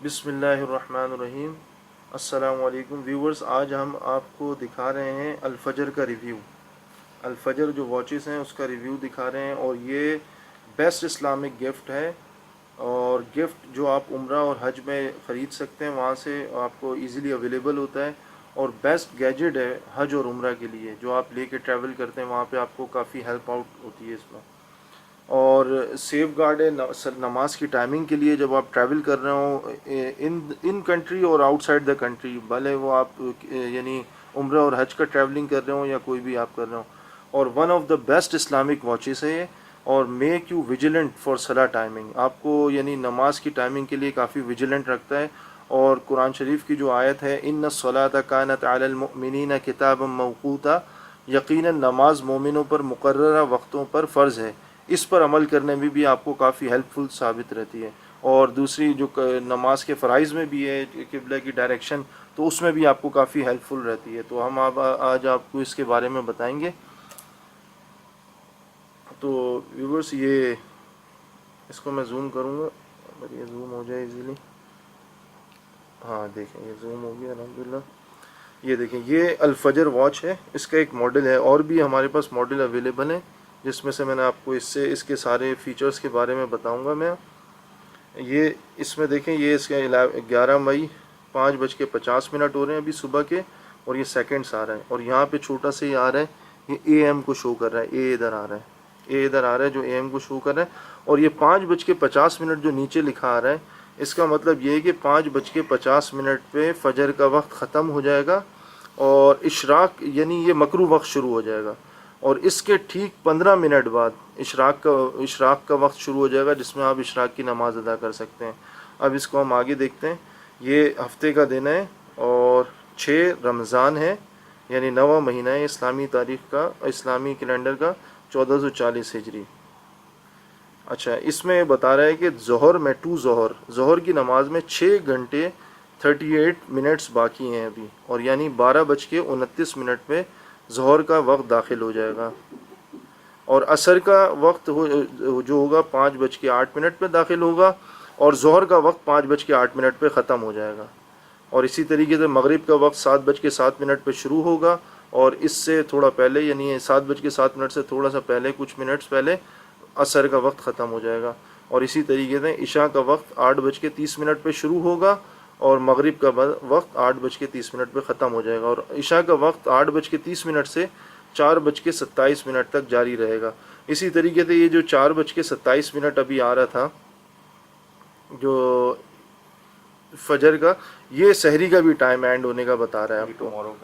بسم اللہ الرحمن الرحیم۔ السلام علیکم ویورز، آج ہم آپ کو دکھا رہے ہیں الفجر کا ریویو۔ الفجر جو واچز ہیں اس کا ریویو دکھا رہے ہیں، اور یہ بیسٹ اسلامک گفٹ ہے، اور گفٹ جو آپ عمرہ اور حج میں خرید سکتے ہیں، وہاں سے آپ کو ایزیلی اویلیبل ہوتا ہے، اور بیسٹ گیجٹ ہے حج اور عمرہ کے لیے، جو آپ لے کے ٹریول کرتے ہیں وہاں پہ آپ کو کافی ہیلپ آؤٹ ہوتی ہے اس میں، اور سیف گارڈ ہے نماز کی ٹائمنگ کے لیے جب آپ ٹریول کر رہے ہوں ان کنٹری اور آؤٹ سائڈ دا کنٹری، بھلے وہ آپ یعنی عمرہ اور حج کا ٹریولنگ کر رہے ہوں یا کوئی بھی آپ کر رہے ہوں، اور one of the best Islamic watches ہے یہ، اور میک یو ویجیلنٹ فار صلاح ٹائمنگ، آپ کو یعنی نماز کی ٹائمنگ کے لیے کافی ویجیلنٹ رکھتا ہے، اور قرآن شریف کی جو آیت ہے ان الصلاۃ کانت علی المؤمنین کتابا موقوتا، یقیناً نماز مومنوں پر مقررہ وقتوں پر فرض ہے، اس پر عمل کرنے میں بھی آپ کو کافی ہیلپ فل ثابت رہتی ہے، اور دوسری جو نماز کے فرائض میں بھی ہے قبلہ کی ڈائریکشن، تو اس میں بھی آپ کو کافی ہیلپ فل رہتی ہے، تو ہم آج آپ کو اس کے بارے میں بتائیں گے۔ تو ویورس، یہ اس کو میں زوم کروں گا، اگر یہ زوم ہو جائے ایزیلی، ہاں دیکھیں یہ زوم ہو گیا الحمدللہ۔ یہ دیکھیں یہ الفجر واچ ہے، اس کا ایک ماڈل ہے، اور بھی ہمارے پاس ماڈل اویلیبل ہیں، جس میں سے میں نے آپ کو اس کے سارے فیچرز کے بارے میں بتاؤں گا میں۔ یہ اس میں دیکھیں، یہ اس کا 11 مئی 5:50 ہو رہے ہیں ابھی صبح کے، اور یہ سیکنڈس آ رہا ہے، اور یہاں پہ چھوٹا سا یہ آ رہا ہے، یہ اے ایم کو شو کر رہا ہے، اے ادھر آ رہا ہے، اے ادھر آ رہا ہے جو اے ایم کو شو کر رہا ہے، اور یہ 5:50 جو نیچے لکھا آ رہا ہے، اس کا مطلب یہ ہے کہ 5:50 پہ فجر کا وقت ختم ہو جائے گا، اور اشراق یعنی یہ مکروہ وقت شروع ہو جائے گا، اور اس کے ٹھیک 15 منٹ بعد اشراق کا وقت شروع ہو جائے گا، جس میں آپ اشراق کی نماز ادا کر سکتے ہیں۔ اب اس کو ہم آگے دیکھتے ہیں۔ یہ ہفتے کا دن ہے، اور 6 رمضان ہے، یعنی 9واں مہینہ ہے اسلامی تاریخ کا، اسلامی کیلنڈر کا 1440 ہجری۔ اچھا، اس میں بتا رہا ہے کہ ظہر کی نماز میں 6 گھنٹے 38 منٹس باقی ہیں ابھی، اور یعنی 12:29 پہ ظہر کا وقت داخل ہو جائے گا، اور عصر کا وقت جو ہوگا 5:08 پہ داخل ہوگا، اور ظہر کا وقت 5:08 پہ ختم ہو جائے گا، اور اسی طریقے سے مغرب کا وقت 7:07 پہ شروع ہوگا، اور اس سے تھوڑا پہلے یعنی 7:07 سے تھوڑا سا پہلے، کچھ منٹس پہلے عصر کا وقت ختم ہو جائے گا، اور اسی طریقے سے عشاء کا وقت 8:30 پہ شروع ہوگا، اور مغرب کا وقت 8:30 پہ ختم ہو جائے گا، اور عشاء کا وقت 8:30 سے 4:27 تک جاری رہے گا۔ اسی طریقے سے یہ جو 4:27 ابھی آ رہا تھا جو فجر کا، یہ سحری کا بھی ٹائم اینڈ ہونے کا بتا رہا ہے آپ کو،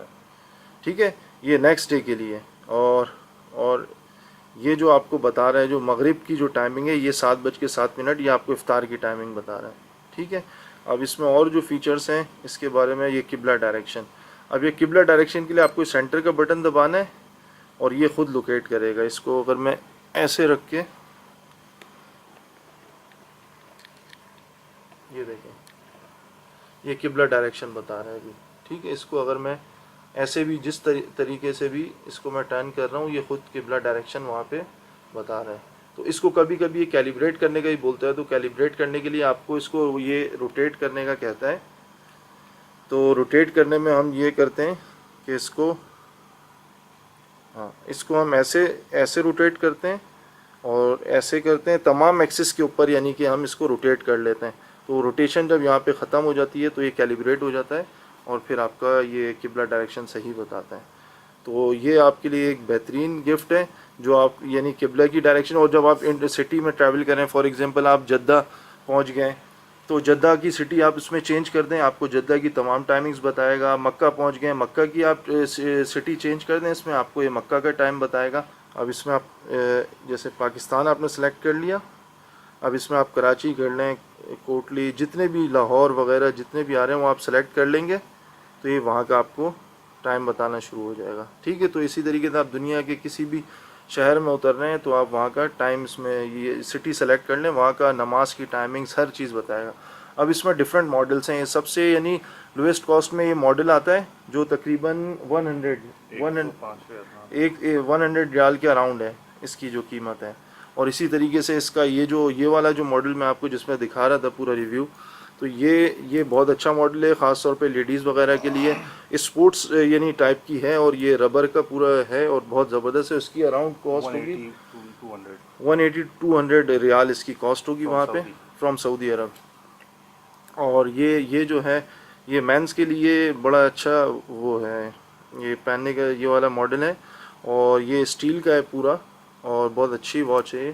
ٹھیک ہے، یہ نیکسٹ ڈے کے لیے، اور یہ جو آپ کو بتا رہا ہے جو مغرب کی جو ٹائمنگ ہے، یہ 7:07، یہ آپ کو افطار کی ٹائمنگ بتا رہا ہے، ٹھیک ہے۔ اب اس میں اور جو فیچرز ہیں اس کے بارے میں، یہ قبلہ ڈائریکشن، اب یہ قبلہ ڈائریکشن کے لیے آپ کو سینٹر کا بٹن دبانا ہے، اور یہ خود لوکیٹ کرے گا اس کو، اگر میں ایسے رکھ کے، یہ دیکھیں یہ قبلہ ڈائریکشن بتا رہا ہے ابھی، ٹھیک ہے، اس کو اگر میں ایسے بھی جس طریقے سے بھی اس کو میں ٹرن کر رہا ہوں، یہ خود قبلہ ڈائریکشن وہاں پہ بتا رہا ہے۔ تو اس کو کبھی کبھی یہ کیلیبریٹ کرنے کا ہی بولتا ہے، تو کیلیبریٹ کرنے کے لیے آپ کو اس کو یہ روٹیٹ کرنے کا کہتا ہے، تو روٹیٹ کرنے میں ہم یہ کرتے ہیں کہ اس کو ہم ایسے روٹیٹ کرتے ہیں، اور ایسے کرتے ہیں تمام ایکسس کے اوپر، یعنی کہ ہم اس کو روٹیٹ کر لیتے ہیں، تو روٹیشن جب یہاں پہ ختم ہو جاتی ہے تو یہ کیلیبریٹ ہو جاتا ہے، اور پھر آپ کا یہ قبلہ ڈائریکشن صحیح بتاتا ہے۔ تو یہ آپ کے لیے ایک بہترین گفٹ ہے، جو آپ یعنی قبلہ کی ڈائریکشن، اور جب آپ سٹی میں ٹریول کریں، فار ایگزامپل آپ جدہ پہنچ گئے، تو جدہ کی سٹی آپ اس میں چینج کر دیں، آپ کو جدہ کی تمام ٹائمنگز بتائے گا، مکہ پہنچ گئے، مکہ کی آپ سٹی چینج کر دیں، اس میں آپ کو یہ مکہ کا ٹائم بتائے گا۔ اب اس میں آپ جیسے پاکستان آپ نے سلیکٹ کر لیا، اب اس میں آپ کراچی کر لیں، کوٹلی، جتنے بھی لاہور وغیرہ جتنے بھی آ رہے ہیں وہ آپ سلیکٹ کر لیں گے، تو یہ وہاں کا آپ کو ٹائم بتانا شروع ہو جائے گا، ٹھیک ہے۔ تو اسی طریقے سے آپ دنیا کے کسی بھی شہر میں اتر رہے ہیں تو آپ وہاں کا ٹائم، اس میں یہ سٹی سلیکٹ کر لیں، وہاں کا نماز کی ٹائمنگز ہر چیز بتائے گا۔ اب اس میں ڈفرینٹ ماڈلس ہیں، یہ سب سے یعنی لویسٹ کاسٹ میں یہ ماڈل آتا ہے جو تقریباً 100 ریال کے اراؤنڈ ہے اس کی جو قیمت ہے، اور اسی طریقے سے اس کا یہ والا جو ماڈل میں آپ کو جس میں دکھا رہا تھا پورا ریویو، تو یہ بہت اچھا ماڈل ہے، خاص طور پہ لیڈیز وغیرہ کے لیے، اسپورٹس یعنی ٹائپ کی ہے، اور یہ ربر کا پورا ہے اور بہت زبردست ہے. اس کی اراؤنڈ کاسٹ ہوگی 180-200 ریال اس کی کاسٹ ہوگی وہاں پہ، فرام سعودی عرب. اور یہ جو ہے یہ مینس کے لیے بڑا اچھا وہ ہے، یہ پہننے کا یہ والا ماڈل ہے، اور یہ اسٹیل کا ہے پورا، اور بہت اچھی واچ ہے،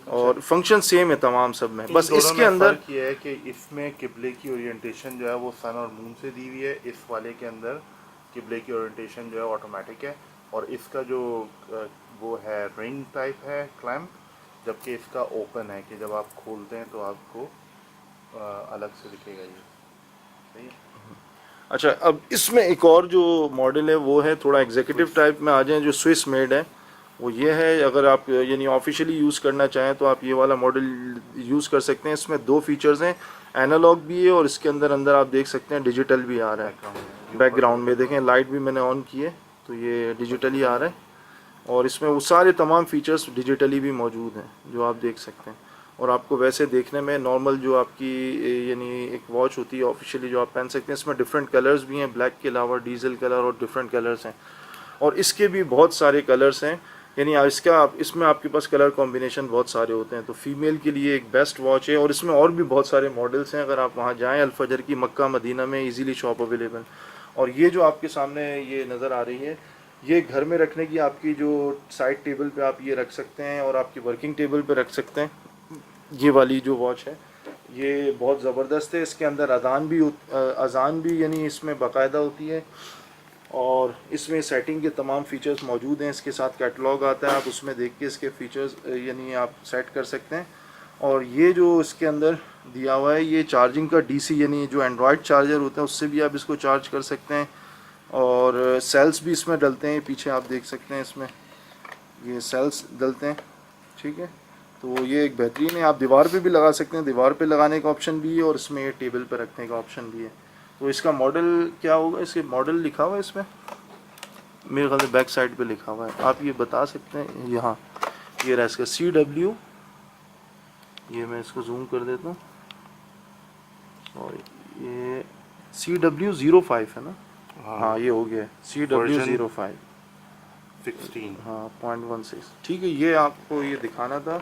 اور فنکشن سیم ہے تمام سب میں. بس اس کے اندر فرق یہ ہے کہ اس میں قبلے کی اورینٹیشن جو ہے وہ سن اور مون سے دی ہوئی ہے، اس والے کے اندر قبلے کی اورینٹیشن جو ہے آٹومیٹک ہے، اور اس کا جو وہ ہے رنگ ٹائپ ہے کلیمپ، جبکہ اس کا اوپن ہے کہ جب آپ کھولتے ہیں تو آپ کو الگ سے دکھے گا. یہ صحیح ہے. اچھا، اب اس میں ایک اور جو ماڈل ہے وہ ہے تھوڑا ایگزیکٹو ٹائپ میں آ جائیں، جو سوئس میڈ ہے. وہ یہ ہے، اگر آپ یعنی آفیشیلی یوز کرنا چاہیں تو آپ یہ والا ماڈل یوز کر سکتے ہیں. اس میں 2 فیچرز ہیں، اینالوگ بھی ہے، اور اس کے اندر آپ دیکھ سکتے ہیں ڈیجیٹل بھی آ رہا ہے. بیک گراؤنڈ میں دیکھیں، لائٹ بھی میں نے آن کی ہے تو یہ ڈیجیٹلی آ رہا ہے، اور اس میں وہ سارے تمام فیچرز ڈیجیٹلی بھی موجود ہیں جو آپ دیکھ سکتے ہیں. اور آپ کو ویسے دیکھنے میں نارمل جو آپ کی یعنی ایک واچ ہوتی ہے آفیشیلی جو آپ پہن سکتے ہیں، اس میں ڈفرینٹ کلرز بھی ہیں، بلیک کے علاوہ ڈیزل کلر اور ڈفرینٹ کلرز ہیں، اور اس کے بھی بہت سارے کلرز ہیں. یعنی اس میں آپ کے پاس کلر کمبینیشن بہت سارے ہوتے ہیں، تو فیمیل کے لیے ایک بیسٹ واچ ہے. اور اس میں اور بھی بہت سارے ماڈلز ہیں، اگر آپ وہاں جائیں الفجر کی مکہ مدینہ میں ایزیلی شاپ اویلیبل. اور یہ جو آپ کے سامنے یہ نظر آ رہی ہے، یہ گھر میں رکھنے کی آپ کی جو سائڈ ٹیبل پہ آپ یہ رکھ سکتے ہیں، اور آپ کی ورکنگ ٹیبل پہ رکھ سکتے ہیں. یہ والی جو واچ ہے یہ بہت زبردست ہے. اس کے اندر اذان بھی یعنی اس میں باقاعدہ ہوتی ہے، اور اس میں سیٹنگ کے تمام فیچرز موجود ہیں. اس کے ساتھ کیٹلاگ آتا ہے، آپ اس میں دیکھ کے اس کے فیچرز یعنی آپ سیٹ کر سکتے ہیں. اور یہ جو اس کے اندر دیا ہوا ہے یہ چارجنگ کا ڈی سی یعنی جو اینڈرائڈ چارجر ہوتا ہے اس سے بھی آپ اس کو چارج کر سکتے ہیں، اور سیلس بھی اس میں ڈلتے ہیں. پیچھے آپ دیکھ سکتے ہیں اس میں یہ سیلس ڈلتے ہیں. ٹھیک ہے، تو یہ ایک بہترین ہے. آپ دیوار پہ بھی لگا سکتے ہیں، دیوار پہ لگانے کا آپشن بھی ہے، اور اس میں یہ ٹیبل پہ رکھنے کا آپشن بھی ہے. تو اس کا ماڈل کیا ہوگا، اس کے ماڈل لکھا ہوا ہے اس میں میرے خیال سے بیک سائڈ پہ لکھا ہوا ہے، آپ یہ بتا سکتے ہیں. یہاں یہ رہا اس کا CW، یہ میں اس کو زوم کر دیتا ہوں، اور یہ CW05 ہے نا. ہاں یہ ہو گیا CW05 16. ہاں 0.16. ٹھیک ہے، یہ آپ کو یہ دکھانا تھا،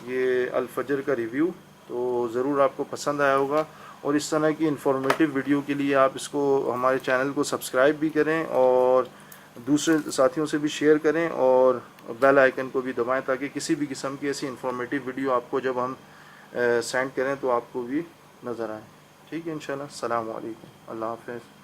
یہ الفجر کا ریویو. تو ضرور آپ کو پسند آیا ہوگا، اور اس طرح کی انفارمیٹیو ویڈیو کے لیے آپ اس کو ہمارے چینل کو سبسکرائب بھی کریں، اور دوسرے ساتھیوں سے بھی شیئر کریں، اور بیل آئیکن کو بھی دبائیں تاکہ کسی بھی قسم کی ایسی انفارمیٹیو ویڈیو آپ کو جب ہم سینڈ کریں تو آپ کو بھی نظر آئیں. ٹھیک ہے، انشاءاللہ. السلام علیکم، اللہ حافظ.